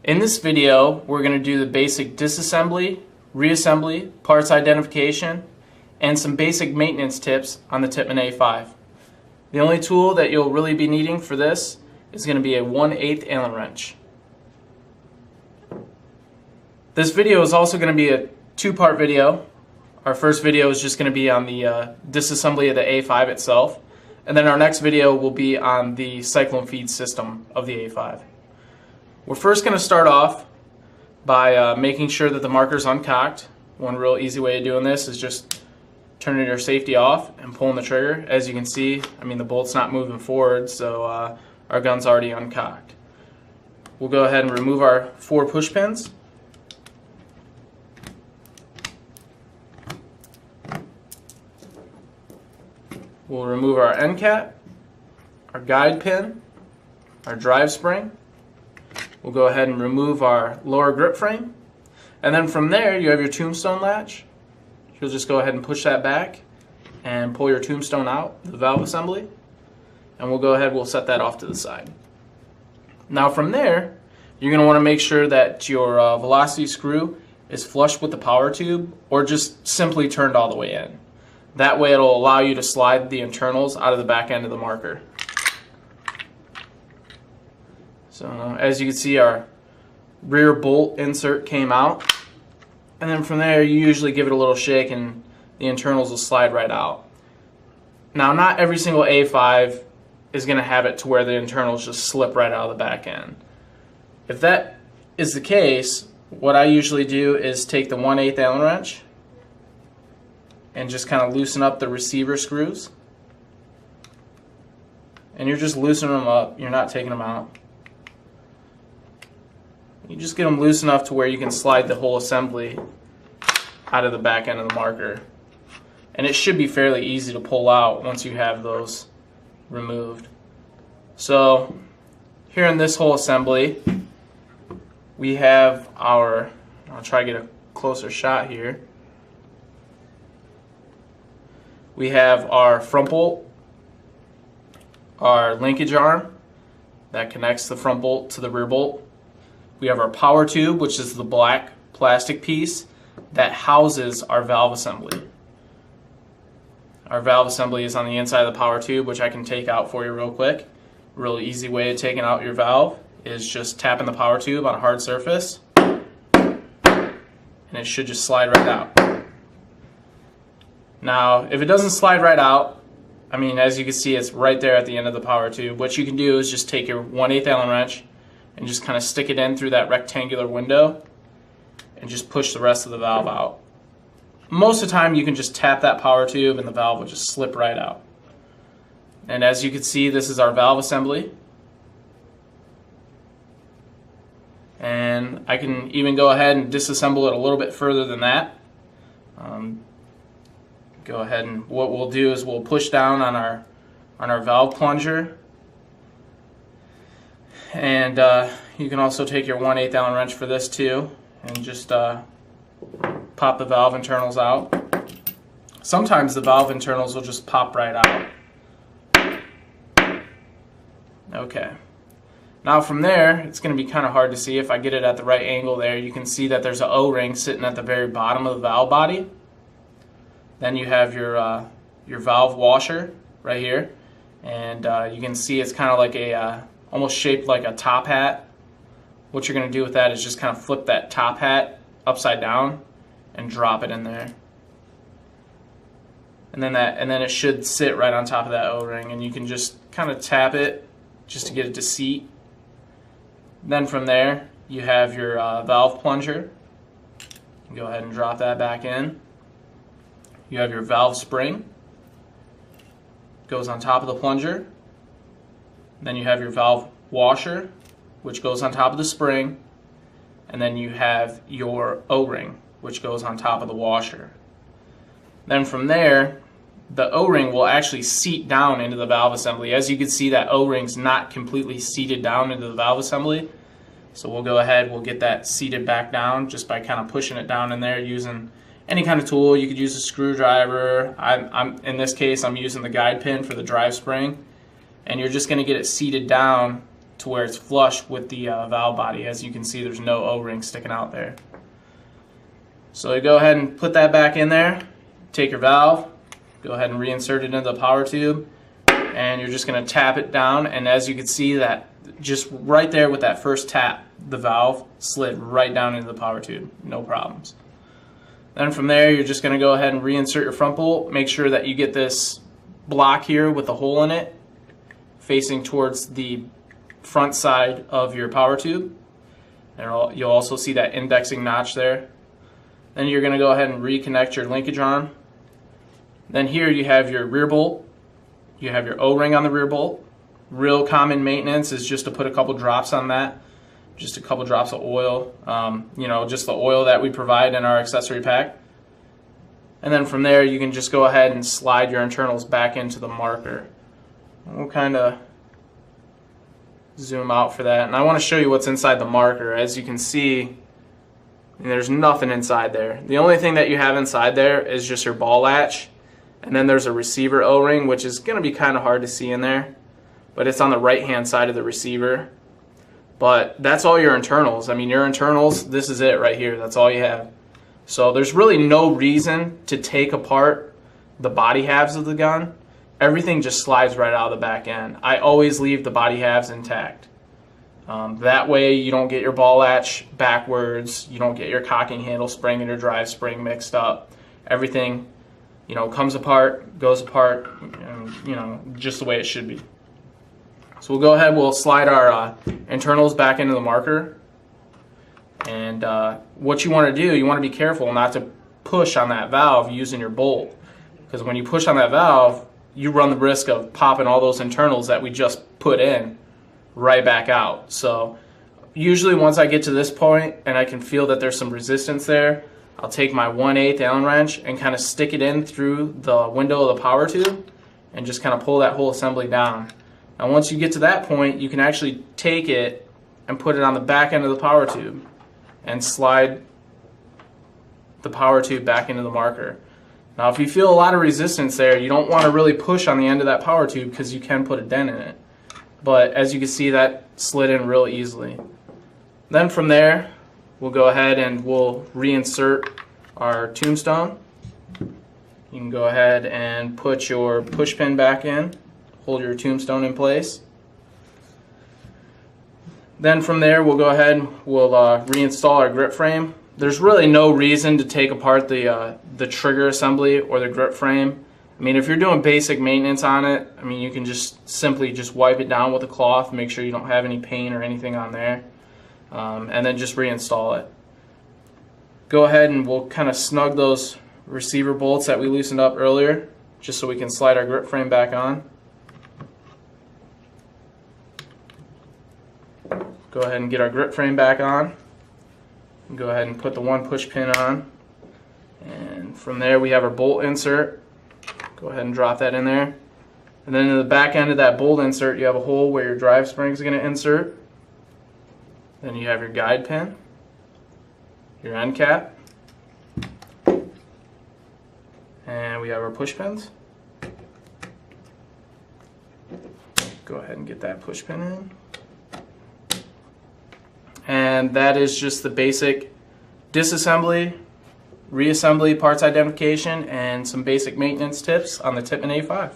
In this video, we're going to do the basic disassembly, reassembly, parts identification, and some basic maintenance tips on the Tippmann A5. The only tool that you'll really be needing for this is going to be a 1/8 Allen wrench. This video is also going to be a two-part video. Our first video is just going to be on the disassembly of the A5 itself, and then our next video will be on the cyclone feed system of the A5. We're first going to start off by making sure that the marker's uncocked. One real easy way of doing this is just turning your safety off and pulling the trigger. As you can see, the bolt's not moving forward, so our gun's already uncocked. We'll go ahead and remove our 4 push pins. We'll remove our end cap, our guide pin, our drive spring. We'll go ahead and remove our lower grip frame. And then from there, you have your tombstone latch. You'll just go ahead and push that back and pull your tombstone out, the valve assembly. And we'll go ahead, we'll set that off to the side. Now from there, you're going to want to make sure that your velocity screw is flush with the power tube or just simply turned all the way in. That way it'll allow you to slide the internals out of the back end of the marker. So as you can see, our rear bolt insert came out, and then from there you usually give it a little shake and the internals will slide right out. Now not every single A5 is going to have it to where the internals just slip right out of the back end. If that is the case, what I usually do is take the 1/8 Allen wrench and just kind of loosen up the receiver screws. And you're just loosening them up, you're not taking them out. You just get them loose enough to where you can slide the whole assembly out of the back end of the marker. And it should be fairly easy to pull out once you have those removed. So here in this whole assembly, we have our, I'll try to get a closer shot here. We have our front bolt, our linkage arm that connects the front bolt to the rear bolt. We have our power tube, which is the black plastic piece that houses our valve assembly. Our valve assembly is on the inside of the power tube, which I can take out for you real quick. A real easy way of taking out your valve is just tapping the power tube on a hard surface, and it should just slide right out. Now, if it doesn't slide right out, as you can see, it's right there at the end of the power tube. What you can do is just take your 1/8 Allen wrench and just kind of stick it in through that rectangular window and just push the rest of the valve out. Most of the time you can just tap that power tube and the valve will just slip right out. And as you can see, this is our valve assembly. And I can even go ahead and disassemble it a little bit further than that. Go ahead, and what we'll do is we'll push down on our valve plunger. And you can also take your 1/8 Allen wrench for this too, and just pop the valve internals out. Sometimes the valve internals will just pop right out. Okay. Now from there, it's going to be kind of hard to see. If I get it at the right angle there, you can see that there's an O-ring sitting at the very bottom of the valve body. Then you have your valve washer right here, and you can see it's kind of like a almost shaped like a top hat. What you're going to do with that is just kind of flip that top hat upside down and drop it in there. And then it should sit right on top of that O-ring, and you can just kind of tap it just to get it to seat. Then from there, you have your valve plunger. Go ahead and drop that back in. You have your valve spring. Goes on top of the plunger. Then you have your valve washer, which goes on top of the spring, and then you have your O-ring, which goes on top of the washer. Then from there, the O-ring will actually seat down into the valve assembly. As you can see, that O-ring's not completely seated down into the valve assembly, so we'll go ahead, we'll get that seated back down just by kind of pushing it down in there using any kind of tool. You could use a screwdriver. In this case, I'm using the guide pin for the drive spring, and you're just going to get it seated down to where it's flush with the valve body. As you can see, there's no O-ring sticking out there. So you go ahead and put that back in there, take your valve, go ahead and reinsert it into the power tube, and you're just going to tap it down, and as you can see, that just right there with that first tap, the valve slid right down into the power tube, no problems. Then from there, you're just going to go ahead and reinsert your front bolt. Make sure that you get this block here with a hole in it facing towards the front side of your power tube. And you'll also see that indexing notch there. Then you're going to go ahead and reconnect your linkage arm. Then here you have your rear bolt. You have your O-ring on the rear bolt. Real common maintenance is just to put a couple drops on that. Just a couple drops of oil. You know, just the oil that we provide in our accessory pack. And then from there you can just go ahead and slide your internals back into the marker. We'll kind of zoom out for that. And I want to show you what's inside the marker. As you can see, there's nothing inside there. The only thing that you have inside there is just your ball latch, and then there's a receiver O-ring, which is going to be kind of hard to see in there, but it's on the right hand side of the receiver. But that's all your internals. I mean, your internals, this is it right here. That's all you have. So there's really no reason to take apart the body halves of the gun. Everything just slides right out of the back end. I always leave the body halves intact. That way you don't get your ball latch backwards, you don't get your cocking handle spring and your drive spring mixed up. Everything, you know, comes apart, goes apart, and, you know, just the way it should be. So we'll go ahead, we'll slide our internals back into the marker. And what you want to do, you want to be careful not to push on that valve using your bolt. Because when you push on that valve, you run the risk of popping all those internals that we just put in right back out. So usually once I get to this point and I can feel that there's some resistance there, I'll take my 1/8 Allen wrench and kind of stick it in through the window of the power tube and just kind of pull that whole assembly down. Now once you get to that point, you can actually take it and put it on the back end of the power tube and slide the power tube back into the marker. Now if you feel a lot of resistance there, you don't want to really push on the end of that power tube because you can put a dent in it. But as you can see, that slid in real easily. Then from there, we'll go ahead and we'll reinsert our tombstone. You can go ahead and put your push pin back in, hold your tombstone in place. Then from there, we'll go ahead and we'll reinstall our grip frame. There's really no reason to take apart the trigger assembly or the grip frame. I mean, if you're doing basic maintenance on it, I mean, you can just simply just wipe it down with a cloth, make sure you don't have any paint or anything on there, and then just reinstall it. Go ahead and we'll kind of snug those receiver bolts that we loosened up earlier, just so we can slide our grip frame back on. Go ahead and get our grip frame back on. Go ahead and put the one push pin on. And from there we have our bolt insert. Go ahead and drop that in there. And then in the back end of that bolt insert, you have a hole where your drive spring is going to insert. Then you have your guide pin, your end cap, and we have our push pins. Go ahead and get that push pin in. And that is just the basic disassembly, reassembly, parts identification, and some basic maintenance tips on the Tippmann A5.